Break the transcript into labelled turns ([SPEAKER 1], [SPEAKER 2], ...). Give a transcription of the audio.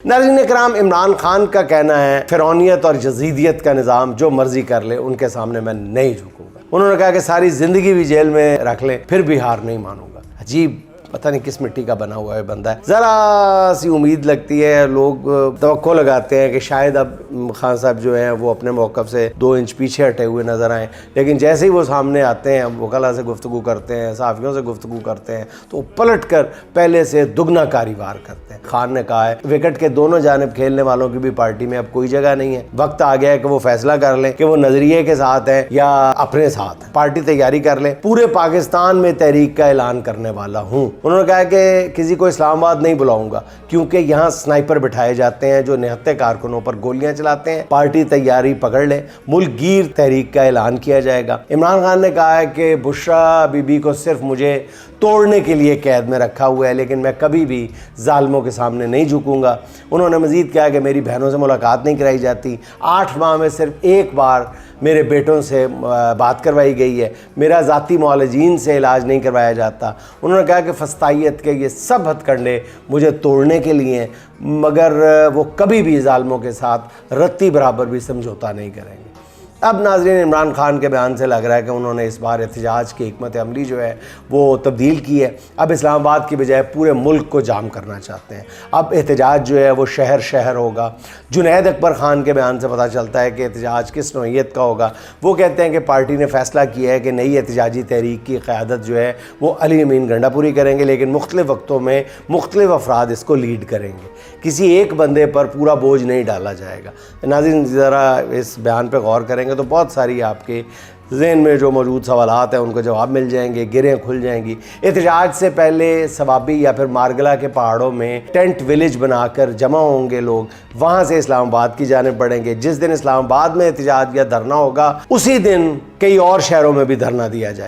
[SPEAKER 1] नाज़रीन इकराम, इमरान खान का कहना है फिरौनियत और यजीदियत का निज़ाम जो मर्जी कर ले, उनके सामने मैं नहीं झुकूंगा। उन्होंने कहा कि सारी जिंदगी भी जेल में रख ले फिर भी हार नहीं मानूंगा। अजीब, पता नहीं किस मिट्टी का बना हुआ है बंदा है। ज़रा सी उम्मीद लगती है, लोग तवक्को लगाते हैं कि शायद अब खान साहब जो हैं वो अपने मौक़िफ़ से 2 इंच पीछे हटे हुए नज़र आएँ, लेकिन जैसे ही वो सामने आते हैं, वकला से गुफ्तगू करते हैं, सहाफ़ियों से गुफ्तगू करते हैं, तो पलट कर पहले से दुगना कारीवार करते हैं। खान ने कहा है विकेट के दोनों जानिब खेलने वालों की भी पार्टी में अब कोई जगह नहीं है। वक्त आ गया है कि वो फैसला कर लें कि वो नज़रिए के साथ है या अपने साथ है। पार्टी तैयारी कर लें। पूरे पाकिस्तान में तहरीक का ऐलान करने वाला हूँ। उन्होंने कहा कि किसी को इस्लामाबाद नहीं बुलाऊंगा क्योंकि यहाँ स्नाइपर बिठाए जाते हैं जो निहत्ते कारकुनों पर गोलियां चलाते हैं। पार्टी तैयारी पकड़ ले, मुल्क गिर तहरीक का ऐलान किया जाएगा। इमरान खान ने कहा है कि बुशरा बीबी को सिर्फ मुझे तोड़ने के लिए कैद में रखा हुआ है, लेकिन मैं कभी भी जालिमों के सामने नहीं झुकूंगा। उन्होंने मजीद कहा कि मेरी बहनों से मुलाकात नहीं कराई जाती। 8 माह में सिर्फ एक बार मेरे बेटों से बात करवाई गई है। मेरा ज़ाती मुआलजीन से इलाज नहीं करवाया जाता। उन्होंने कहा कि फस्तायत के ये सब हथकंडे मुझे तोड़ने के लिए हैं, मगर वो कभी भी जालिमों के साथ रत्ती बराबर भी समझौता नहीं करेंगे। अब नाज़रीन, इमरान खान के बयान से लग रहा है कि उन्होंने इस बार एहतजाज की हिकमत अमली जो है वो तब्दील की है। अब इस्लामाबाद की बजाय पूरे मुल्क को जाम करना चाहते हैं। अब एहतजाज जो है वो शहर शहर होगा। जुनैद अकबर खान के बयान से पता चलता है कि एहतजाज किस नौइयत का होगा। वो कहते हैं कि पार्टी ने फ़ैसला किया है कि नई एहतजाजी तहरीक की क़यादत जो है वो अली अमीन गंडापुरी करेंगे, लेकिन मुख्तलिफ़ वक्तों में मुख्तलिफ़ अफराद इसको लीड करेंगे। किसी एक बंदे पर पूरा बोझ नहीं डाला जाएगा। नाज़रीन, ज़रा इस बयान पर गौर करेंगे तो बहुत सारी आपके ज़हन में जो मौजूद सवालात हैं उनको जवाब मिल जाएंगे, गिरें खुल जाएंगी। एहतजाज से पहले सवाबी या फिर मारगला के पहाड़ों में टेंट विलेज बनाकर जमा होंगे लोग, वहाँ से इस्लामाबाद की जानिब बढ़ेंगे। जिस दिन इस्लामाबाद में एहतजाज या धरना होगा उसी दिन कई और शहरों में भी धरना दिया जाएगा।